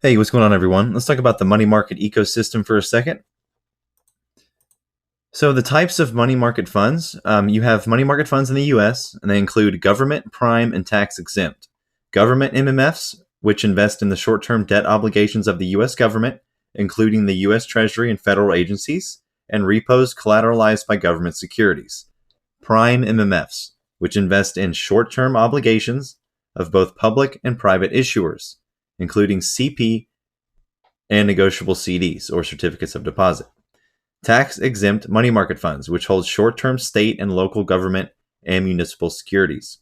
Hey, what's going on, everyone? Let's talk about the money market ecosystem for a second. So, the types of money market funds, you have money market funds in the US, and they include government, prime, and tax exempt. Government MMFs, which invest in the short term debt obligations of the US government, including the US Treasury and federal agencies, and repos collateralized by government securities. Prime MMFs, which invest in short term obligations of both public and private issuers, including CP and negotiable CDs or certificates of deposit. Tax-exempt money market funds, which hold short-term state and local government and municipal securities.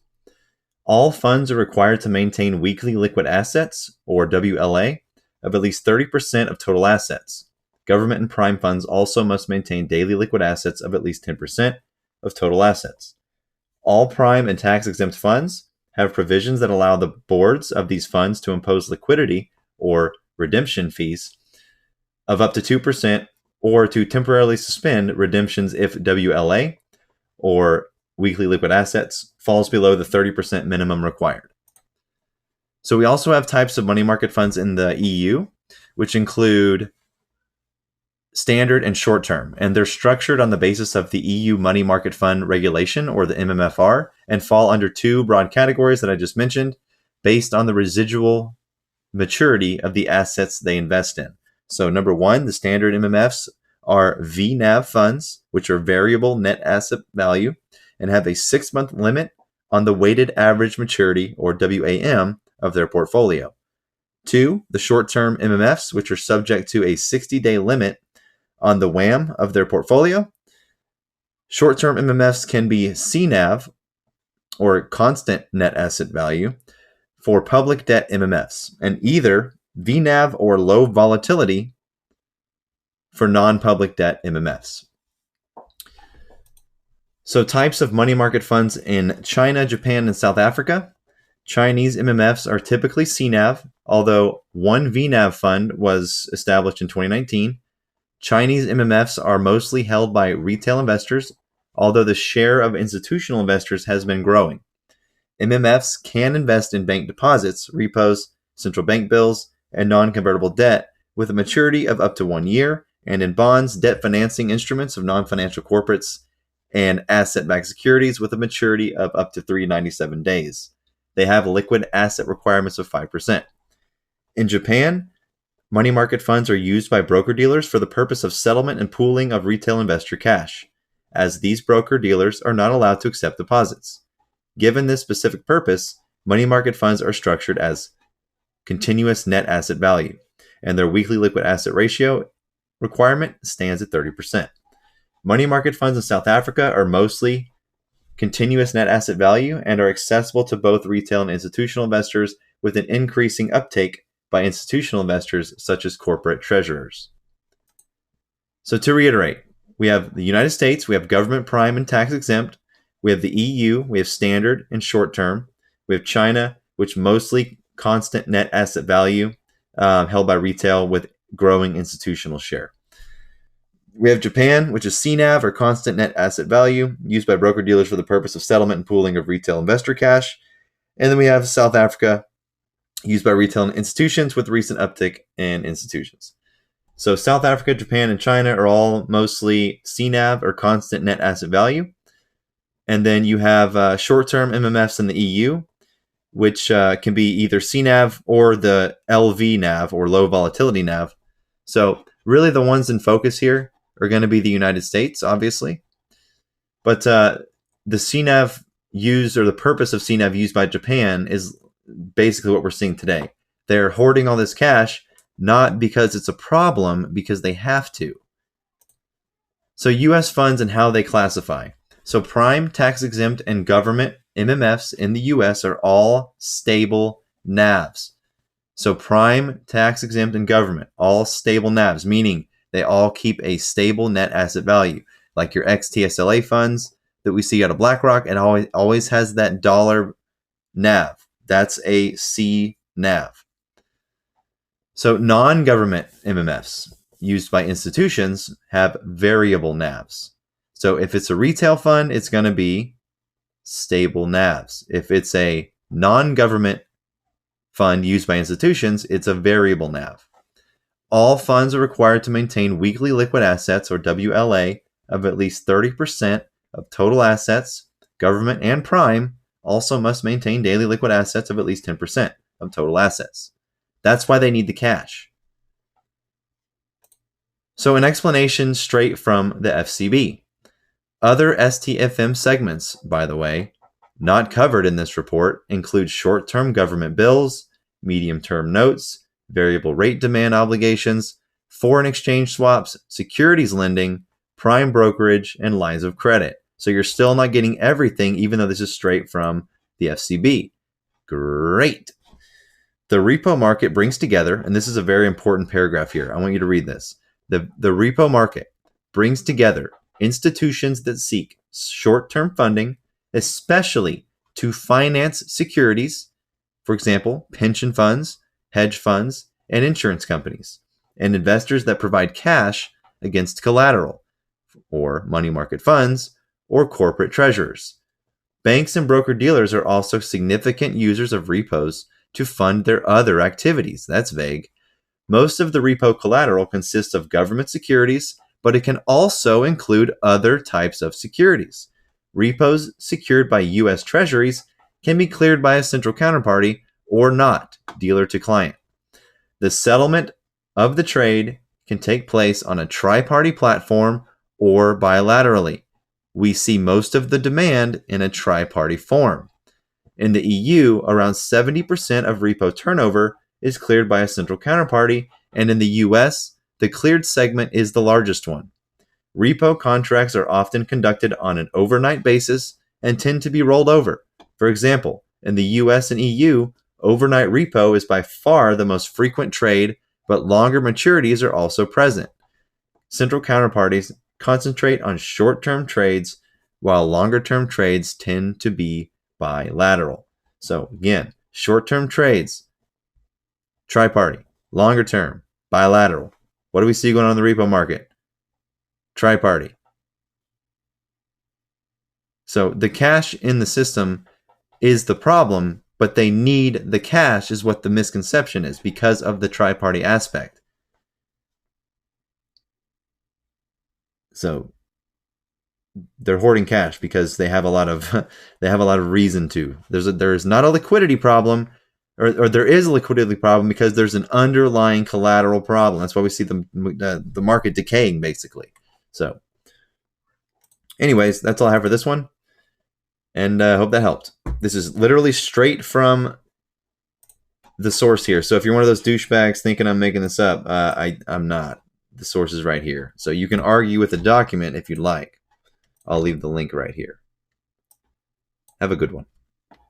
All funds are required to maintain weekly liquid assets, or WLA, of at least 30% of total assets. Government and prime funds also must maintain daily liquid assets of at least 10% of total assets. All prime and tax-exempt funds have provisions that allow the boards of these funds to impose liquidity or redemption fees of up to 2% or to temporarily suspend redemptions if WLA or weekly liquid assets falls below the 30% minimum required. So we also have types of money market funds in the EU, which include standard and short term, and they're structured on the basis of the EU Money Market Fund Regulation, or the MMFR, and fall under two broad categories that I just mentioned based on the residual maturity of the assets they invest in. So number one, the standard MMFs are VNAV funds, which are variable net asset value and have a 6-month limit on the weighted average maturity, or WAM, of their portfolio. Two, the short-term MMFs, which are subject to a 60-day limit on the WAM of their portfolio. Short-term MMFs can be CNAV, or constant net asset value, for public debt MMFs, and either VNAV or low volatility for non-public debt MMFs. So types of money market funds in China, Japan, and South Africa. Chinese MMFs are typically CNAV, although one VNAV fund was established in 2019. Chinese MMFs are mostly held by retail investors, although the share of institutional investors has been growing. MMFs can invest in bank deposits, repos, central bank bills, and non-convertible debt with a maturity of up to 1 year, and in bonds, debt financing instruments of non-financial corporates, and asset-backed securities with a maturity of up to 397 days. They have liquid asset requirements of 5%. In Japan, money market funds are used by broker-dealers for the purpose of settlement and pooling of retail investor cash, as these broker-dealers are not allowed to accept deposits. Given this specific purpose, money market funds are structured as continuous net asset value, and their weekly liquid asset ratio requirement stands at 30%. Money market funds in South Africa are mostly continuous net asset value and are accessible to both retail and institutional investors, with an increasing uptake by institutional investors such as corporate treasurers. So to reiterate, we have the United States, we have government prime and tax exempt, we have the EU, we have standard and short term, we have China, which mostly constant net asset value held by retail with growing institutional share. We have Japan, which is CNAV, or constant net asset value, used by broker-dealers for the purpose of settlement and pooling of retail investor cash. And then we have South Africa, used by retail and institutions with recent uptick in institutions. So South Africa, Japan, and China are all mostly CNAV, or constant net asset value. And then you have short-term MMFs in the EU, which can be either CNAV or the LVNAV, or low volatility NAV. So really the ones in focus here are going to be the United States, obviously. But the CNAV used, or the purpose of CNAV used by Japan, is basically what we're seeing today. They're hoarding all this cash, not because it's a problem, because they have to. So US funds and how they classify. So prime, tax exempt, and government MMFs in the US are all stable NAVs. So prime, tax exempt, and government, all stable NAVs, meaning they all keep a stable net asset value. Like your XTSLA funds that we see out of BlackRock, it always has that dollar NAV. That's a C NAV. So non-government MMFs used by institutions have variable NAVs. So if it's a retail fund, it's going to be stable NAVs. If it's a non-government fund used by institutions, it's a variable NAV. All funds are required to maintain weekly liquid assets, or WLA, of at least 30% of total assets. Government and prime also must maintain daily liquid assets of at least 10% of total assets. That's why they need the cash. So an explanation straight from the FCB. Other STFM segments, by the way, not covered in this report, include short-term government bills, medium-term notes, variable rate demand obligations, foreign exchange swaps, securities lending, prime brokerage, and lines of credit. So you're still not getting everything, even though this is straight from the FCB. Great. The repo market brings together, and this is a very important paragraph here. I want you to read this. The repo market brings together institutions that seek short-term funding, especially to finance securities, for example, pension funds, hedge funds, and insurance companies, and investors that provide cash against collateral, or money market funds, or corporate treasurers. Banks and broker-dealers are also significant users of repos to fund their other activities. That's vague. Most of the repo collateral consists of government securities, but it can also include other types of securities. Repos secured by U.S. Treasuries can be cleared by a central counterparty or not, dealer to client. The settlement of the trade can take place on a tri-party platform or bilaterally. We see most of the demand in a tri-party form. In the EU, around 70% of repo turnover is cleared by a central counterparty, and in the US, the cleared segment is the largest one. Repo contracts are often conducted on an overnight basis and tend to be rolled over. For example, in the US and EU, overnight repo is by far the most frequent trade, but longer maturities are also present. Central counterparties concentrate on short-term trades, while longer-term trades tend to be bilateral. So again, short-term trades, tri-party, longer-term, bilateral. What do we see going on in the repo market? Tri-party. So the cash in the system is the problem, but they need the cash is what the misconception is because of the tri-party aspect. So they're hoarding cash because they have a lot of reason to. There's not a liquidity problem, or there is a liquidity problem because there's an underlying collateral problem. That's why we see the market decaying basically. So, anyways, that's all I have for this one, and I hope that helped. This is literally straight from the source here. So if you're one of those douchebags thinking I'm making this up, I'm not. The source is right here. So you can argue with the document if you'd like. I'll leave the link right here. Have a good one.